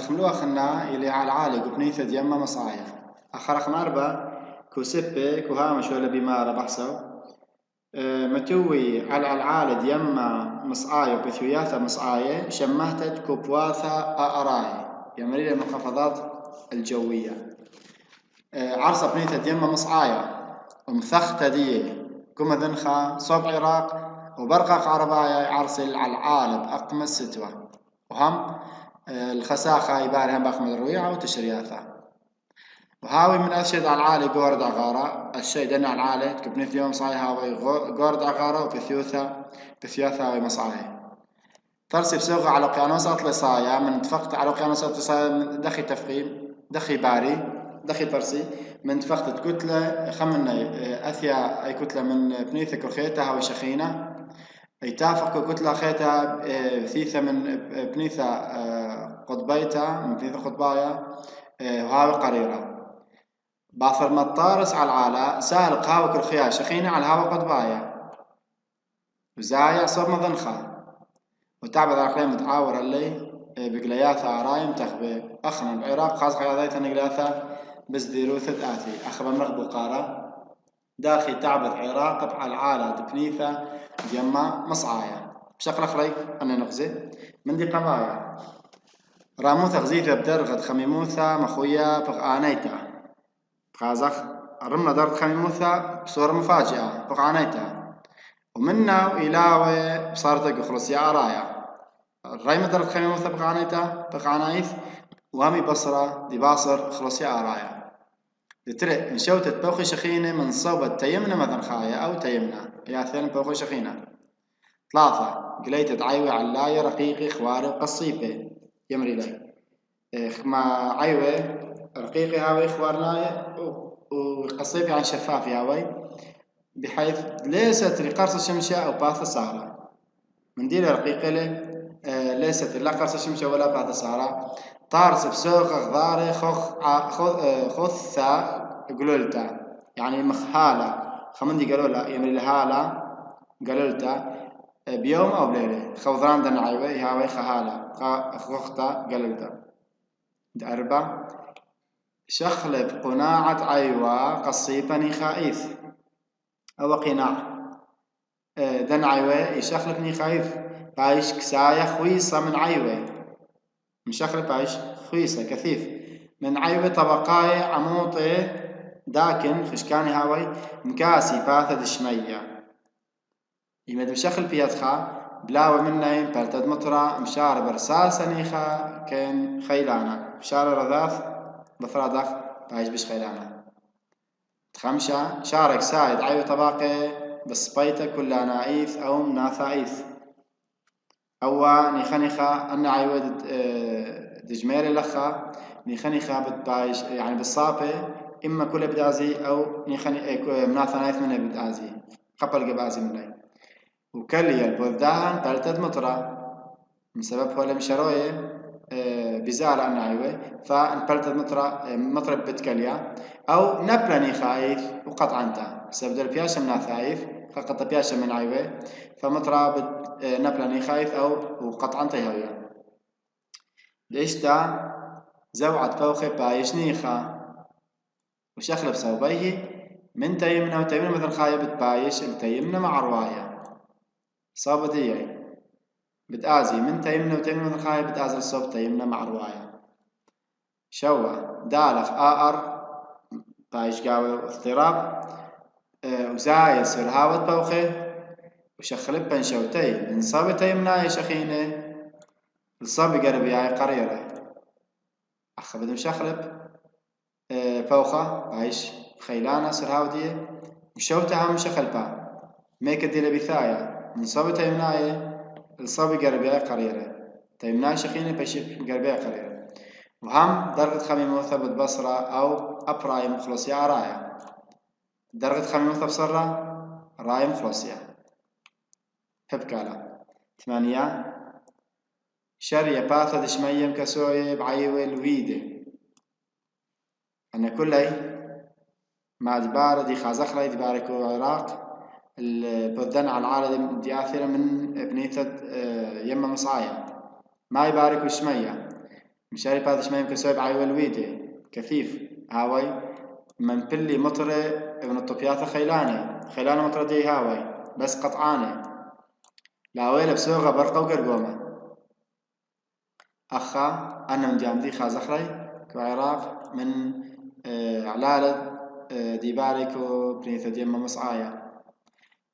نخملوها خنا اللي على العالق وبنيثة يما مصايا أخر رقم 4 كوسبة كوهامش ولا بمارة بحسو متوي على العالد يما مصايا وبثوياثا مصايا شمهتت كوبواثا أراي يمري المنخفضات الجوية عرصة بنيثة يما مصايا ومثختة دي كما ذنخا صوب عراق وبرقق عربايا عرسل على العالب أقمس ستوة وهم الخساخة يبارهم بأخمد الرويعة وتشرياثة وهاوي من أشد على العالي قورد عغارة الشيء دنا على العالي كبنيث يوم صاي هاوي قورد عغارة وبثيوثة هاوي مصاي ترسي بسوغة على قيانوسات لصايا من اتفقت على قيانوسات لصايا دخي تفقيم دخي باري دخي ترسي من اتفقت كتلة خمنا أثيا أي كتلة من بنيثة كرخيتة هاوي شخينة يتافق كتلة خيتها ثيثة من بنيثة قطبيتا من بنيثة قطبايا وهاوي قريرة باثر مطارس على العالة سهل قهوة كرخيا شخينة على الهاوي قطبايا وزايا صوب مظنخة وتعبد على قليم متعاور اللي بقلياثة عرايم تخبي أخنا بعراق خاص قياديتا نقلياثة بس ديروثة آتي أخبا مرغب قارة داخي تعبد عراق على العالة دبنيثة جمع مصعايا بشكل أخرى أنا نغزي من دي قضايا راموثة غزيثة بدرغة خميموثة مخويا بغانيتا بغازخ رمنا درغة خميموثة بصورة مفاجئة بغانيتا ومنا وإلاوي بصارتك خلصية أرايا الرأي درغة خميموثة بغانيتا بغانايث وهمي بصرة دي باصر خلصية أرايا ترى نشوتت بوخي شخينة من صوبة تيمنا مثلا خايا أو تيمنا يا ثاني بوخي شخينة 3 قليتت عيوة علاية رقيقي خواري وقصيبة يمري لي ما عيوة رقيقي هاوي خوارناي وقصيبة عن شفاف هاوي بحيث ليست لقرص الشمشة أو باث سارة من دي رقيقة لي ليست لا قرص الشمشة ولا باث سارة طارس بسوق غضاري خثة قلولتا يعني مخالة خمندي قالوا يمري لهالة قلولتا بيوم أو بليلة خوضران دن عيوي هاوي خهالة خوختا قلولتا 4 شخلب قناعة عيوة قصيبني خائف أو قناع دن عيوي يشخلبني خايف بايش كسايا خويصة من عيوي مشخلب بايش خويصة كثيف من عيوة طبقاي عموطي داكن خشكاني هاوي مكاسي باثد شمية يمد مشخل بيدخا بلاوة مني بلتد مطرة مشار برساسة نيخا كين خيلانا مشار رذاث بفرادخ بايش بش خيلانا 5 شارك سايد عيوة طباقي بسبيتة كلها نايث أو مناثايث أو نيخا أن عيوة دجميري لخا نيخا بتبايش يعني بالصافي إما كل بدازي أو مناثا نايث منه بدازي قبل قبازي منه وكلي البلدان بلتد مطرة من سبب ولا مشروية بزارة النعيوة فانبلتد مطرة بتكليا أو نبلني خايف وقطع انت سبب البياشة من خايف فقط بياشة من عيوة فمطرة نبلني خايف أو وقطع انت هيا ليش تا زوعة فوخي بايشنيخا وشخلب صوبيه من تيمنا وتيمنا مثل خايب بايش التيمنا مع رواية صابدية بتآزي من تيمنا وتيمنا مثل خايب بتآزي الصوب تيمنا مع رواية شوى دالخ آر بايش قاوي اضطراب وزاي سرهاوت بوخي وشخلب بن شوتي من صاب تيمنا يشخينه الصاب قربي هاي قريرة أخبد مشخلب فوخة بايش خيلانة سرهاودية وشوتها مشخلبا ميك دي بثايا من صاب تيمناي الصاب قربي هاي قريرة تيمناي شخينه بايش قربي هاي قريرة وهم درجة خميمة ثبت بصرة أو أبراي مخلصية راية درجة خميمة بصرة راية مخلصية هبكالا 8 شرية باثة دشمية مكسوية بعيوة الويدة أنا كلي مع دبارة دي خازخرة دبارة العراق البلدان على العالم دي آثرة من بنيثة يما مصايا ما يبارك وشمية مشاري بادش ما يمكن سويب عيوة الويدي كثيف هاوي من بلي مطرة ابن الطبياثة خيلانة مطرة دي هاوي بس قطعانة لاويلة بسوغة برقة وقرقومة أخا أنا من جامدي خازخري كعراق من علالة ديباريكو بريثة ديما مصعايا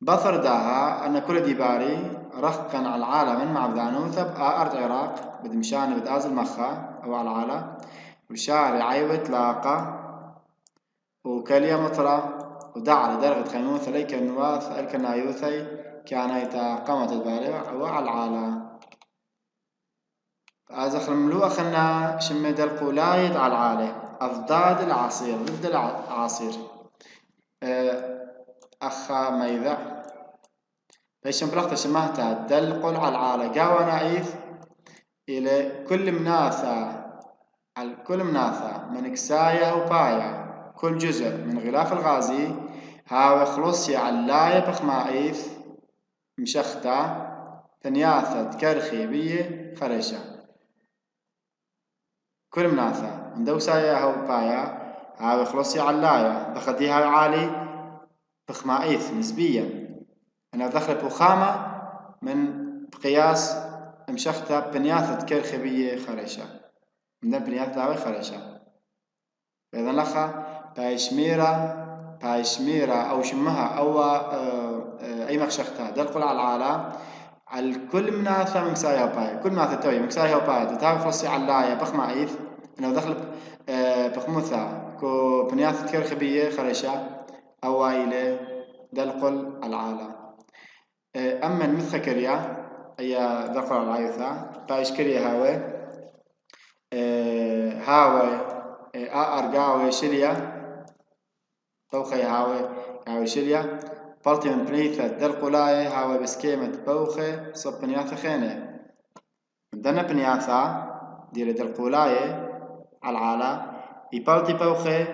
بثر داها أن كل ديباري رخقا على العالم مع بذانوثة بأرض عراق بدمشان بدازل مخا أو على العالم وشاري عيوة لاقة وكلية مطرة ودعر درغة خيموثة ليك النواث الكنايوثي كان يتقامت البارع وعلى العالم أزخر ملوء خنا شمد القولايد على العالم أضداد العصير ضد العصير أخا ميذا فيشم بلغت شمهتا دلقل على العالم قاونا إيث إلى كل مناثة من كسايا وبايا كل جزء من غلاف الغازي هاو خلصي علاية بخمائيث مشختا ثنياثة كرخي بيه خرشة كل مناثة من دوسايا هاو بايا هاو خلصي علاية بخديها عالي بخمائيث نسبيا أنا دخلت وخامة من بقياس مشختا بنياثة كرخي بيه خرشة من بنياثة هاوي خرشة فإذا لخا بايشميرا أو شمها أو أي مخشختها دلقل على العالم على كل مناثة مكسايا باي كل مناثة توي مكسايا باي تتابع فلسي علاية بخمع إيث إنه دخل بخمثة كو بنياثة كرخبية خرشة أو إلى دلقل العالم أما المثخة كريا أي دلقل على العيثة بايش كريا هاوي أرجعوا شليا بوخي هاوي شليا بلتي من بريثة دلقلاي هاوي بسكيمة بوخي صب بنياثة خينة مدنا بنياثة دير دلقلاي على العالة يبلتي بوخي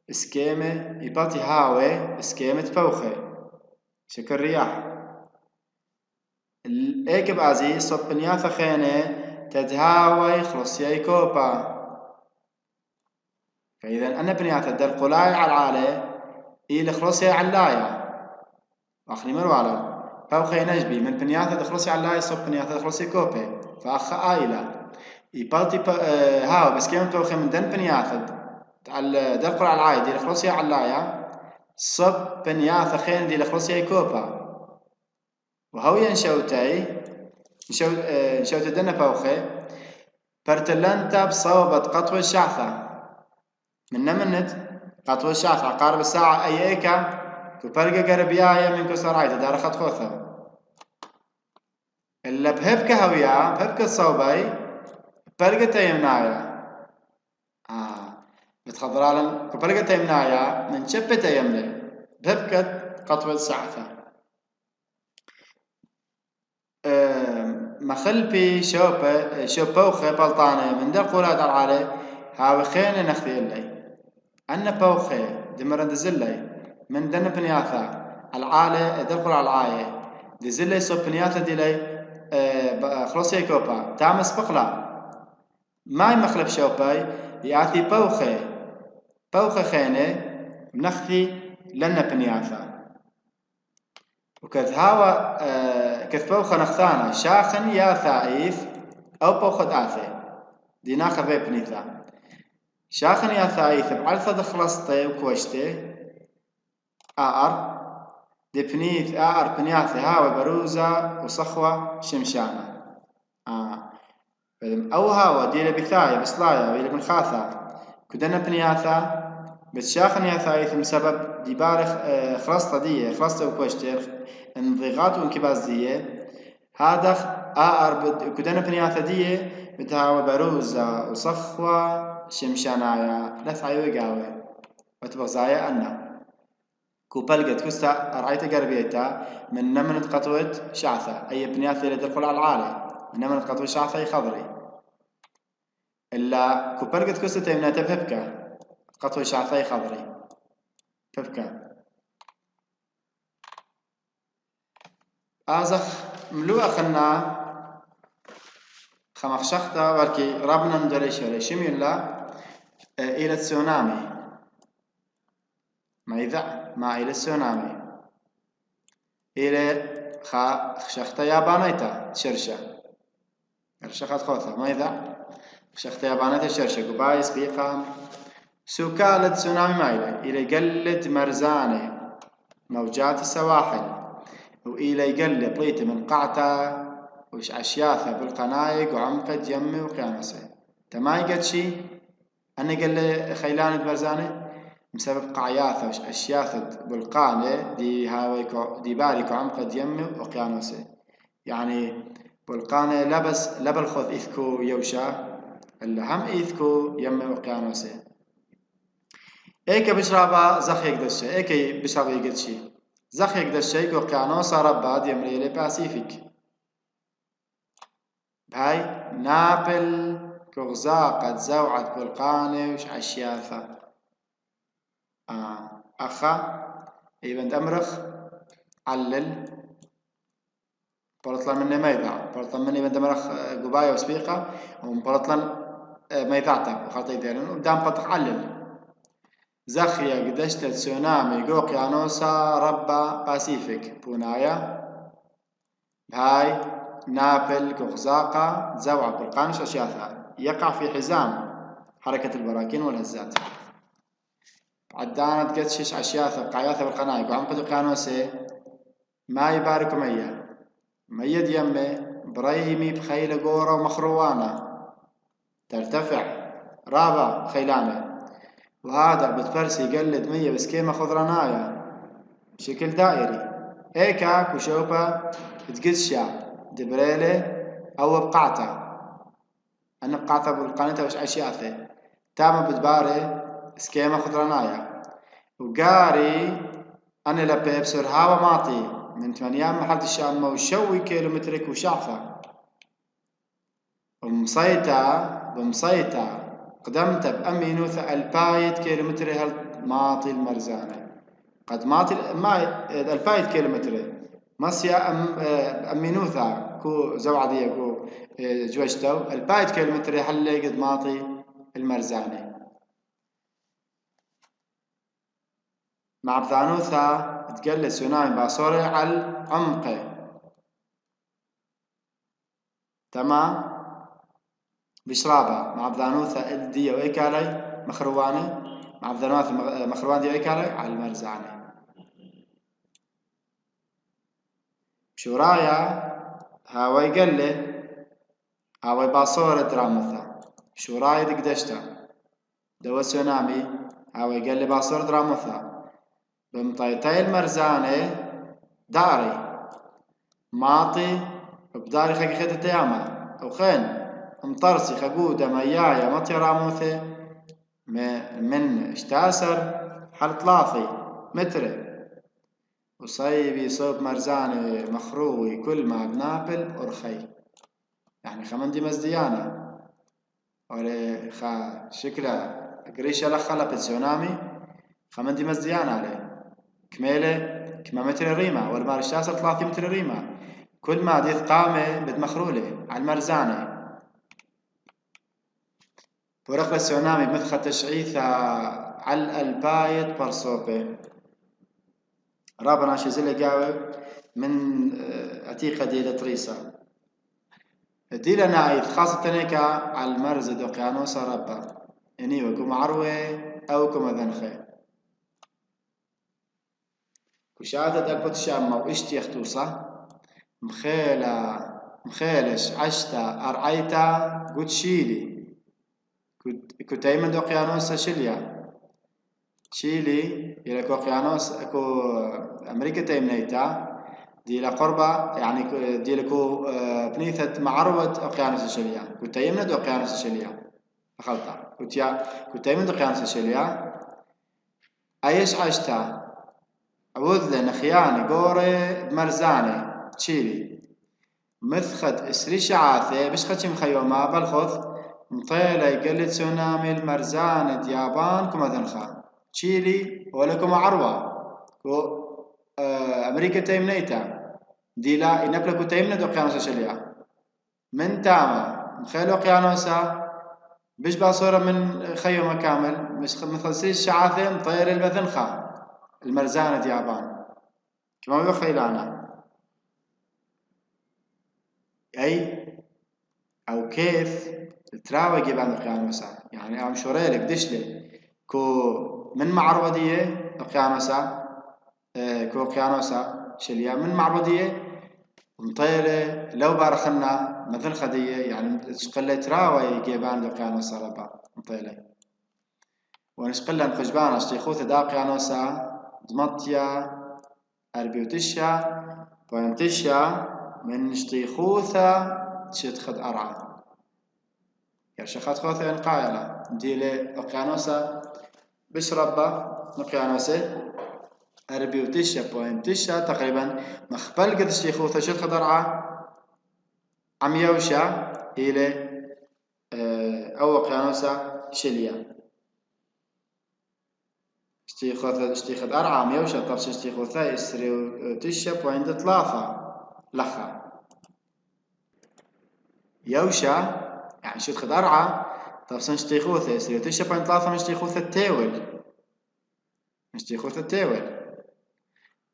بسكيمة يبلتي هاوي بسكيمة بوخي شكل رياح الإيكب أزي صب بنياثة خينة تدهاوي خلصياي كوبا فإذا أنا بنياثة دلقلاي على العالة إيه لخلصي علاية أخلي مروالا فوخي نجبي من بنياثة دخلصي علاية صب بنياثة دخلصي كوبي فأخ آيلة يبالتي هاو بس كيما توخي من دن بنياثة على دلقل على العاية دي لخلصي علاية صب بنياثة خين دي لخلصي كوبا وهو ينشوتي نشوت دنا فوخي برتلنتا بصوبت قطوة الشعثة منت قطوة الشعثة قارب الساعة أي إيكا كبرقة قربياية من كسر عيدة دار خط خوثة إلا بهبك هويا بهبك الصوبي برقة تيمنايا بتخضرالن كبرقة تيمنايا من شبة تيمني بهبك قطوة الشعثة مخلبي شوبوخة بلطانة من دل قولات العالي هاوي خيني نخذي إلي أنا بوخة دمرند زلي من دن بنياثا العالي دل قول العاية دي زلي صوب بنياثا دي لي خلصي كوبا تامس بقلا ماي مخلب شوبي يعطي بوخة خيني نخذي لنا بنياثا وكذ هاوى كذ بوخة نخثانا شاخن يا ثائف أو بوخة آثي دي ناخذ بي بنيثا شاخن يا ثائف بعرثة دخلصتي وكوشتي دي بنيث بنياثي هاوى بروزة وصخوة شمشانة أو هاوى دي لبثاية بصلاية ويلي بنخاثة كدنا بنياثا بتشاخن يا ثائف بسبب ديبار خلصتة دي خلصتي وكوشتي انضغاط وانكباس دي هذا كدنا بنياثة دي بتهاوى بروزة وصخوة شمشانايا لثعي وقاوي وتبغزايا أنا كوبلقت كستا أرعيت قربيتا من نمنت قطوة شعثة أي بنياثة لدخل على العالي من نمنت قطوة شعثة خضري إلا كوبلقت كستا تيمناتا بهبكة قطوة شعثة خضري بهبكة آزخ ملوء خنا خمخشختا ولكي ربنا ندلش ولا شميلا إلى تسونامي ما إذا ما إلى تسونامي إلى خشختا يابانيتا شرشة رشخت خوثة ما إذا خشختا يابانيتا شرشة قبايس بيقام سكالة تسونامي مايلة إلى قلة مرزانة موجات السواحل وإلى يقل بليت من قعته وش أشياثه بالقنايق وعمقد يمي وقيانسه تماي قد شي أنا قال خيلانة مرزانة بسبب قعياثه وش أشياثه بالقانة دي هاويكو دي باريكو عمقد يمي وقيانسه يعني بالقانة لبس لبلخذ إثكو يوشا اللي هم إثكو يمي وقيانسه إيكا بشرابا زخ يقدش إيكا بشرابا يقدش زخ يقدش إيكو قيانوسا رباد يمري لي باسيفيك بهاي نابل كغزاقة زوعت بالقانة وش عشياثة أخا إيبن أمرخ علل برطلان مني ميضع برطلان مني بنت أمرخ قباية وسبيقة ومبرطلان ميضعته وخلطي ديرن قدام قطع علل زخية قدشت تسونامي جو قيانوسا ربا باسيفيك بونايا بهاي نابل كغزاقة زوعة بالقانش أشياثها يقع في حزام حركة البراكين والهزات عدانت قدشش أشياثها بقاياثها بالقنايق وعمقد قيانوسي ما يبارك مية ديمي بريمي بخيل قورة ومخروانة ترتفع رابع خيلانة وهذا بتفرسي يقلد مية بسكيمة خضرانايا بشكل دائري هيكا كشوفة تقدشا دبريلة أو بقعته أنا بقعته بالقناة وش أشياثه تاما بتباري سكيمة خضرانايا وقاري أنا لبي بسر هاوا ماطي من 8 محل الشام وشوي كيلومترك وشعفة بمصيتا قدمت بأمينوثة البايد كيلومتر هل ماطي المرزانة قد ماطي ما البايد كيلومتر مصيا أمينوثة كو زوعدية كو جوجتو البايد كيلومتر هل قد ماطي المرزانة مع بثانوثة تقل سونامي باصوري على العمق تمام بشرابة مع بثانوثة الدية وإيكالي مخروانة مع بثانوثة مخروان دي وإيكالي على المرزانة شورايا هاوي قل هاوي باصورة درامثة شورايا دقدشتا دو سونامي هاوي قل باصورة درامثة بمطيتي المرزانة داري ماطي بداري خيخة تياما أو خين مطرسي خقودة ميايا مطي راموثة من اشتاسر حل 3 متر وصيبي صوب مرزانة مخروي كل ما بنابل أرخي يعني خمندي مزديانة ولا خا شكله قريشة لخلا بتسونامي خمندي مزديانة عليه كميلة كما متر ريمة والمار اشتاسر 3 متر ريمة كل ما ديث قامة بتمخرولة على المرزانة ورقل السونامي بمثخة تشعيثة على البايت برصوبة رابنا شزيلة قاوي من عتيقة ديلة تريسا ديلة نايث خاصة هيك على المرز دوقيانوسا ربا يعني وكم عروة أو كم ذنخة كشادة البوتشام وإشتي يختوصة مخيلش عشتا أرعيتا قد شيلي كتايمن دوقيانوسا شيلي يلك اوقيانوس اكو امريكا تيمنيتا دي لقربة يعني دي لكو بنيثة معروة اوقيانوس شليا كتايمن اوقيانوس شليا خلطة كتايمن اوقيانوس شليا ايش عشتا عوذ لنا خياني قوري بمرزاني تشيلي مثخت اسري شعاثة بش ختش مخيومة بالخذ مطيلة يقلد سونامي المرزانة ديابان كما ذنخا تشيلي ولكم عروة أمريكا تيمنيتا دي لا ينبلكو تيمنة دوقيانوس شليا من تاما مخيل أقيانوسا بيشبه صورة من خيمة كامل مش مثل سيس شعاثة مطير المثنخة المرزانة ديابان كما بخيلانا أي أو كيف تراوي جبان أقيانوسا يعني أم شوريلك دشلي كو من معرودية أقيانوسا كو أقيانوسا شليا من معرودية مطيرة لو بارخنا مثل خدية يعني تشقلة تراوي جبان أقيانوسا ربا مطيرة ونشقلة نخجبان اشتيخوث دا أقيانوسا دمطيا أربيوتشا بوينتشا من شتيخوثا تشتخد أرعى يعني شخات خوثة انقايلة ديلي أقيانوسا بشربة نقيانوسة أربيوتشا بوينتشا تقريبا مخبل قد شتيخوثا شتخد أرعى عم يوشا إلى أو أقيانوسا شليا اشتيخد أرعى عم يوشا طرش اشتيخوثا إسريوتشا بوينت ثلاثة لخا يوشا يعني شتخد أرعى طرشن اشتيخوثا إسريوتشا بوينت ثلاثة من اشتيخوثا التاول اشتيخوثا التاول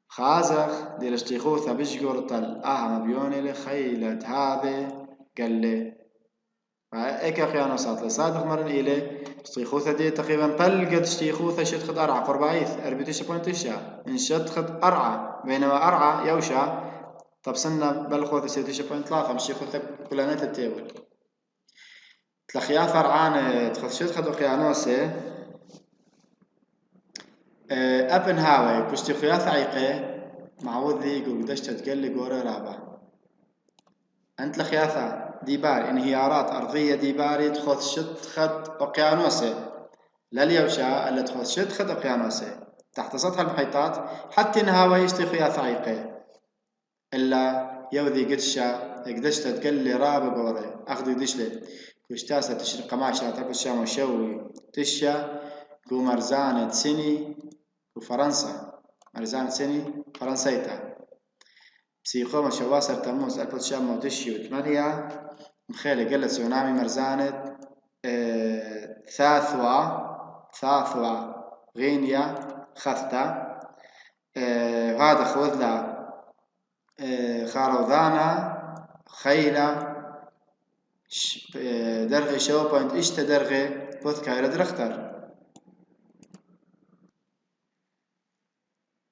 خازخ ديال اشتيخوثا بشجور طل مبيوني لخيلة هذه قال لي ايكا قيانوسات لصادق مرن إلي اشتيخوثا دي تقريبا بلقد اشتيخوثا شتخد أرعى قربايث أربيتشا بوينتشا إن شتخد أرعى بينما أرعى يوشا طب سنة بلخوثا سيتشا بوينت ثلاثة مش اشتيخوثا كلانات التاول تلخياث أرعان تخذ شتخد قيانوسة أبنهاوي بشتيخوثا عيقي معوذ ذي قدشت تقلي قوري رابع أنت لخياثة ديبار انهيارات أرضية ديباري تخذ شتخد أقيانوسة لليوشا اللي تخذ شتخد أقيانوسة تحت سطح المحيطات حتى نهاوي يشتيخوثا عيقي إلا يوذي قدشت تقلي رابع قوري أخذ دشلي كشتاسة تشرق ماشا تربو الشام وشوي تشا كو مرزانة سني وفرنسا مرزانة سني فرنسيتا بسيقوم شواسر تموز 1908 مخيلة قلت سونامي مرزانة ثاثوا غينيا خثتا هذا خوذلا خاروذانا خيلة درغي شو بوينت اشتا درغي بوث كايرة درختر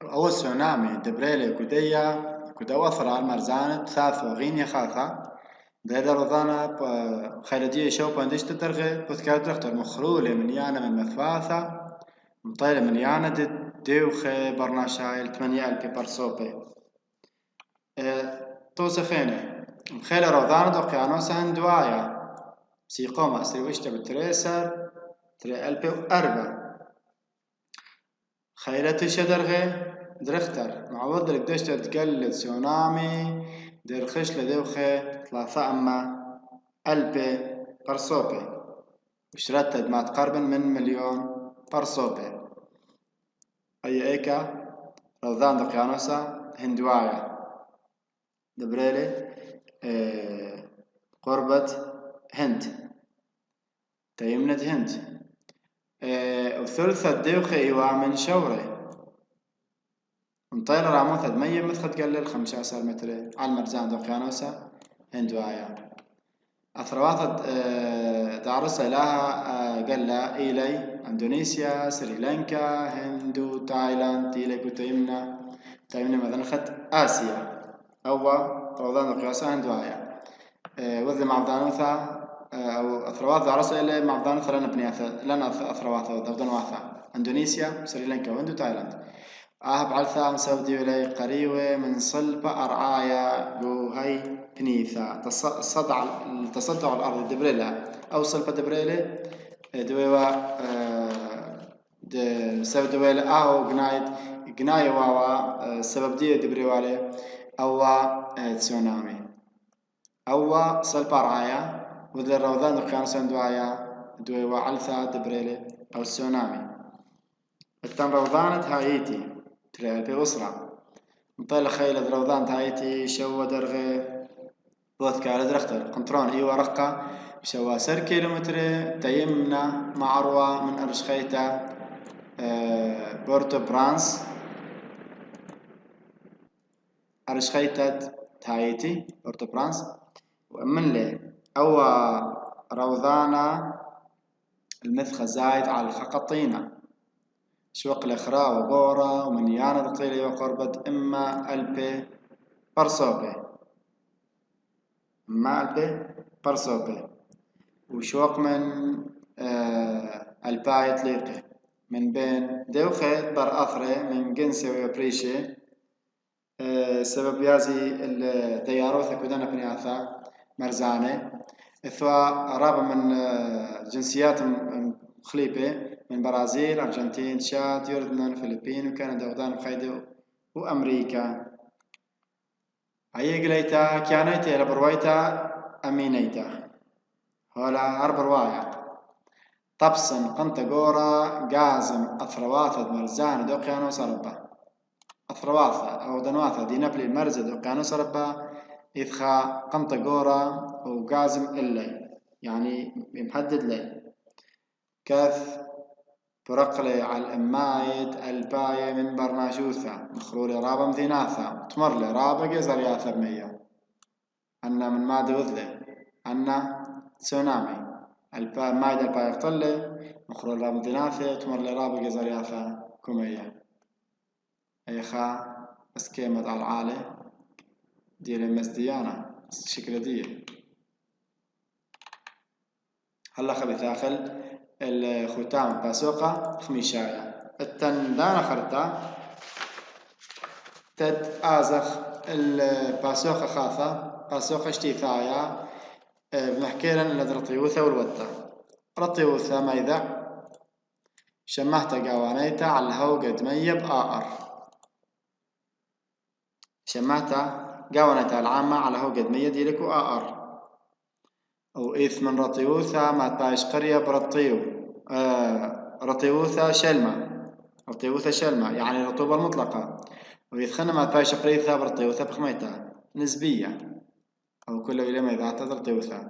أول سونامي دبريلي كدا وثرة المرزانة ثاثوا غينيا خاثة دايدر وضانا خيلدية شو بوينت اشتا درغي بوث كايرة درختر مخرولة من يانا من مثواثة مطيلة من يانا ديوخي برناشايل 8000 برسوبي توسخيني مخيلة روضانا دو قيانوسا هندوايا سيقوم أسري وشتا بالتريسر 3004 خيلة تشدرغي درختر معوض لك دشتا تقلد سونامي درخش لدوخي 3000 برسوبي وشرتد ما تقربا من 1,000,000 برسوبي أي إيكا روضان دو قيانوسا هندوايا دبريلي قربة هند تيمنة هند وثلثة ديوخي إيوا من شوري مطيلة راموثة دمية مثل تقلل 15 متر على المرزان دو قيانوسا هندوايا أثروات دارسة لها قلة إيلي إندونيسيا سريلانكا هندو تايلاند إيلي كتيمنا مثلا خط آسيا أو روضان دو قياسا هندوايا وذي معبدانوثا أو أثروات دارسة إلي معبدانوثا لنا أثروات دردنواثا إندونيسيا سريلانكا وهندو تايلاند بعلثا مسودي إلي قريوة من صلبة أرعايا جوهي بنيثا تصدع الأرض دبريلا أو صلبة دبريلا دويوا سبب دويلا أو جناية واوا سبب دي دبريوالي أو تسونامي أو صلبة أرعايا وذي الروضان دقيان سندوايا دويوا علثا دبريلا أو تسونامي التم روضانة هايتي ترى بأسرة مطال خيلة روضان هايتي شو درغي بوت كالد رختر قنطرون إيوة رقة بشوا سر كيلومتر تيمنا معروة من أرشخيتا بورتو برانس أرشخيتا تايتي بورتو برانس ومن لي أو روضانا المثخة زايد على الخقطينة شوق الإخراء وبورا ومن يانا دقيلة وقربة إما ألبي برصوبي إما ألبي برصوبي وشوق من الباي طليقي من بين دوخة بر أثري من جنسي ويبريشي سبب يازي الدياروثة كدنا بنياثا مرزانة إثوا رابع من جنسيات مختلفة من برازيل أرجنتين تشاد يردن فلبين وكندا ودان بخيدو وأمريكا هاي قليتا كانت لبرويتا أمينيتا هولا أربروايا طبسن قنطقورا قازم أثرواثة مرزان دوقيانوس ربا أثرواثة أو دنواثة دي نبلي مرزة دوقيانوس ربا إذخا قنطقورا وقازم اللي يعني محدد لي كاث برقلي على الأمايد الباية من برناشوثة مخرولي رابا مذيناثة تمر لي رابا جزر يا ثرمية أنا من مادة وذلي أنا تسونامي المايد الباية قطلي مخرولي رابا مذيناثة تمر لي رابا جزر يا كومية أيخا اسكيمة على العالي ديال المسديانة الشكل دي هلا خبي ثاخل الختام باسوقة خميشاية التندان خرطة تد آزخ الباسوقة خاثة باسوقة اشتيثايا بنحكيلا لدى الرطيوثة والوتة رطيوثة ميذا شمهتا قوانيتا على الهو قد ميب شمهتا قوانيتا العامة على هو قد ميب ديلك أو إث من رطيوثة ما تبايش قرية برطيو رطيوثة شلمة يعني الرطوبة المطلقة ويثخن ما تبايش قرية برطيوثة بخميتها نسبية أو كل إلى إذا اعتذر رطيوثة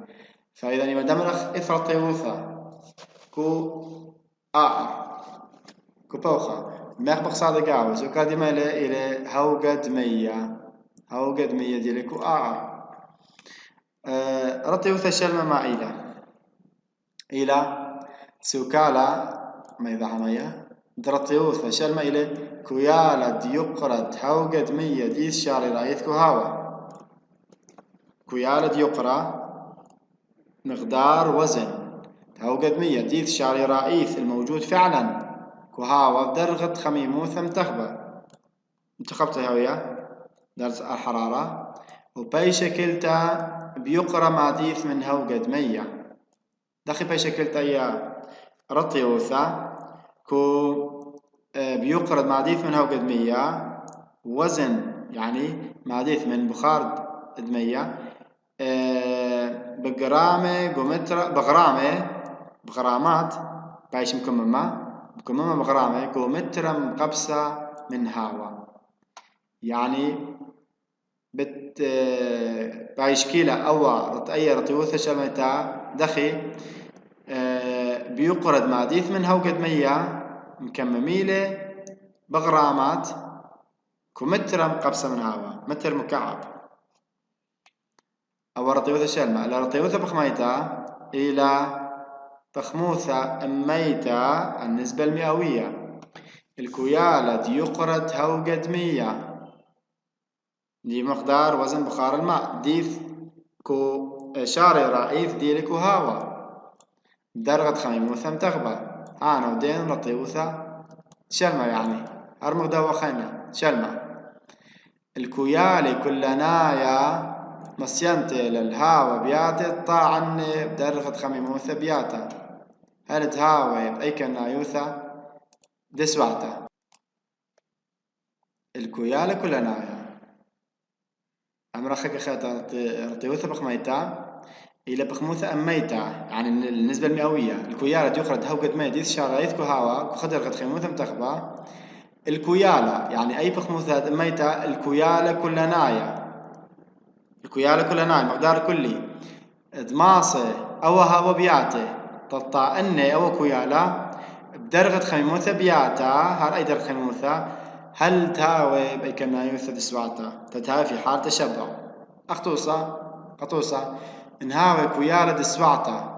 فإذا يمدام الأخ إث رطيوثة كو كو بوخة ما يخبق صادق عاوز وكادما إلى هوقد مية ديالك كو رطيوثة شلمة مائلة إلى سوكالا ميذا حمية درطيوثة شلمة إلى كويالة ديقرة هوقد مية ديث شاري رايث كوهاوة كويالة ديقرة مقدار وزن هوقد مية ديث شاري رايث الموجود فعلا كوهاوة درغة خميموثة منتخبتها هوية درس الحرارة وباي شكلتا بيقرأ معديث من هوقد مية دخي باي شكلتا يا رطيوثة كو بيقرأ معديث من هوقد مية وزن يعني معديث من بخار دمية بقرامة قومتر بغرامات بايش مكممة بغرامة قومتر مقبسة من هوا يعني بايشكيلة أو أي رطيوثة شمتا دخي بيقرد معديث من هوقد مية مكمميلة بغرامات كمتر مقبسة من هوا متر مكعب أو رطيوثة شلمة إلى رطيوثة بخميتا إلى بخموثة أميتا النسبة المئوية الكويالة دي يقرد هوقد مية دي مقدار وزن بخار الماء ديث كو شاري رئيث ديلك وهاوى درغة خميموثة متغبى أنا ودين رطيوثة شلمة يعني أرمغ وخينا شلمة الكويالي كلنايا مسينتي للهاوى بياتي طاعني بدرغة خميموثة بياتا هل تهاوى بأي كنايوثة دسواتا الكويالي كلنايا أمر خك خاطر رطيوثة بخميتا إلى بخموثة أميتا يعني النسبة المئوية الكويالة يخرج هوقد ما يديث شارعيث كهوا كخدر قد خيموثة متخبى الكويالة يعني أي بخموثة أميتا الكويالة كلنايا كويالا كلنا مقدار كلي دماصة أو هاو بياته تطا أني أو كويالا بدرجة خميموثة بياتا هر أي درجة خميموثة هل تاوي بيكنا يوثة دسواتا تتهاوي في حال تشبع قطوصة انهاوي كويالا دسواتا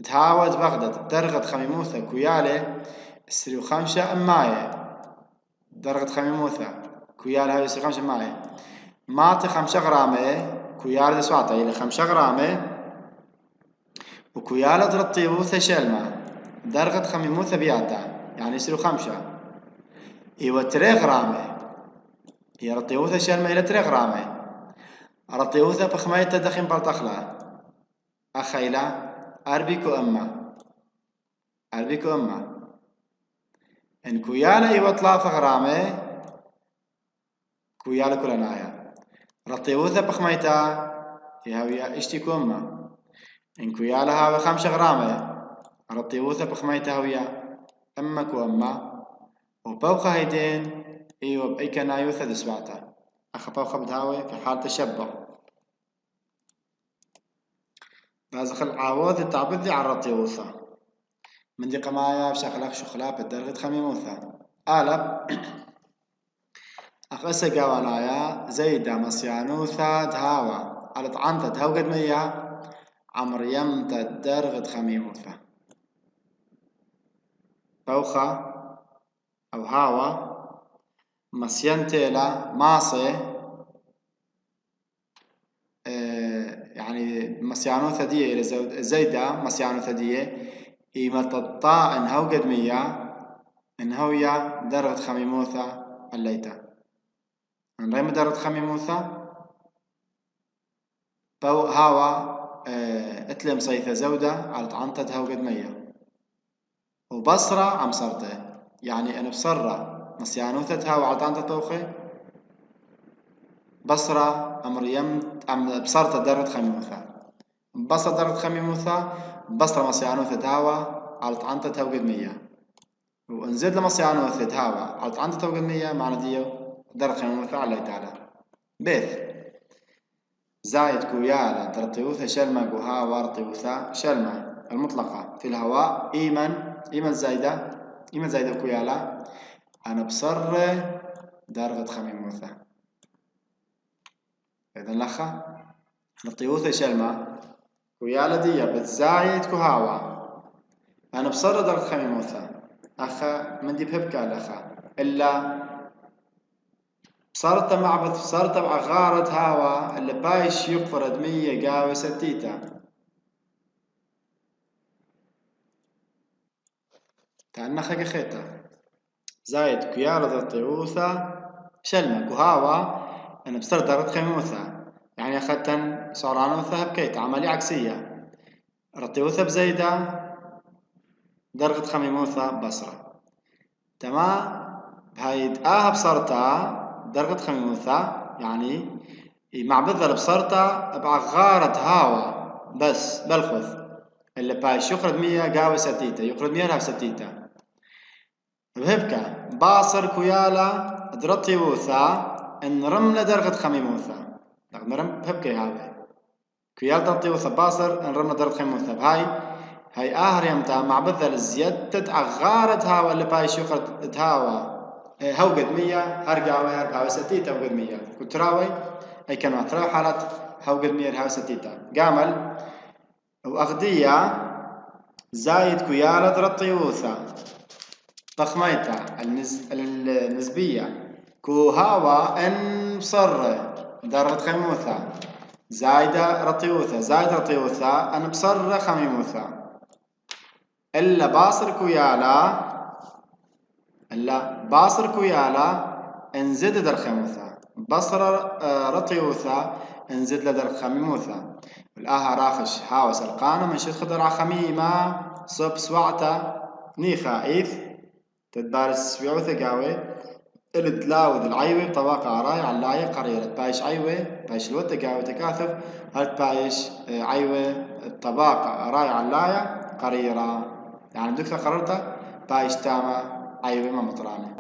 تهاود بغدد درجة خميموثة كويالة السريو خمسة أماية درجة خميموثة كويالة هاي السريو خمسة أماية ماطي 5 غرامة كويالة دسواتا إلى 5 غرامة وكويالة درطيوثة شلمة درجة خميموثة بياتا يعني يصيروا 5 إيوة 3 غرامة هي رطيوثة شلمة إلى 3 غرامة رطيوثة بخميتة دخين بلطخلة أخيلة أربيكو أما إن كويالة إيوة 3 غرامة كويالة كلنايا رطيوثة بخميتة هي اشتكو أما إن كويالة هاوي 5 غرامة رطيوثة بخميتة هويا أمك وأما وبوقة هيدين إيوة بأيكا نايوثة دسواتا أخا بوقة بدهاوي في حال تشبع بازخ العاوض التعبدي على الرطيوثة من دي قمايا بشغلك شخلا بالدرجة خميموثة آلب أخسا قوانايا زيدا مصيانوثة دهاوى على طعنتة دهاو قد ميا عمر يمتى درجة خميموثة بوخة أو هاوى مصيانتيلا ماصي يعني مصيانوثة دي إلى زيدا مصيانوثة دي إيما تطا إنهو قد ميا إنهويا درجة خميموثة الليتا نريم درجة خميموثة بو هاوى اتلم صيثة زودة على طعنتة هاو قد ميا وبصرة عم صرته يعني أنا بصرة مصيانوثة هاوى على طعنتة توخي بصرة أمريم أم بصرة درجة خميموثة بصرة درجة خميموثة بصرة مصيانوثة هاوى على طعنتة هاو قد ميا ونزيد لمصيانوثة هاوى على طعنتة هاو قد ميا معنى ديو درجة خميموثة على تعالى بيث زايد كويالا ترطيوثة شلمة قوها ورطيوثة شلمة المطلقة في الهواء إيمن زايدة كويالا أنا بصر درجة خميموثة إذن لخا رطيوثة شلمة كويالا دي بتزايد كوهاوا أنا بصر درجة خميموثة أخا من دي بهبكا لخا إلا صارت معبث صارت بعغارة هاوى اللي بايش يقفرد 100 قاوي ستيتا تعال خيك خيتا زايد كيارة الطيوثة شلمة كهاوى أنا بصرت درجة خميموثة يعني أخذتن صورانوثة بكيت عملية عكسية رطيوثة بزايدة درجة خميموثة بصرة تمام بهايد بصرتها درجة خميموثة يعني معبذة بصرتها بعغارة هاوى بس بالخذ اللي بايش يقرد 100 قاوي ستيتا يقرد 100 لها ستيتا بهبكا باصر كويالا درطيوثة ان رملة درجة خميموثة مرم بهبكا هاوي كويالا درطيوثة باصر ان رملة درجة خميموثة هاي يمتا معبذة لزيادة عغارة هاوى اللي بايش يقرد هاوى هاو قد 100 هرقاوي ستيتا وقد 100 كنت راوي أي كانوا تراوي حالات هاو قد 100 هاو ستيتا قامل وأغدية زايد كويالة درطيوثة تخميتا النسبية كو هاوى ان بصرة درجة خميموثة زايدة رطيوثة ان بصرة خميموثة إلا باصر كويالا انزد در خميموثة بصرة رطيوثة انزد لدر خميموثة والآها راخش هاوى سلقانة من شد خضر خميمة صب سوعتا نيخا إيث تدبارس سويعوثة قاوي الدلاوذ العيوة طواقع عراي علاية قريرة بايش عيوة بايش الوتة قاوي تكاثف هل بايش عيوة الطباقة عراي علاية قريرة يعني بدك قررتها بايش تاما عيوة ما مطرانة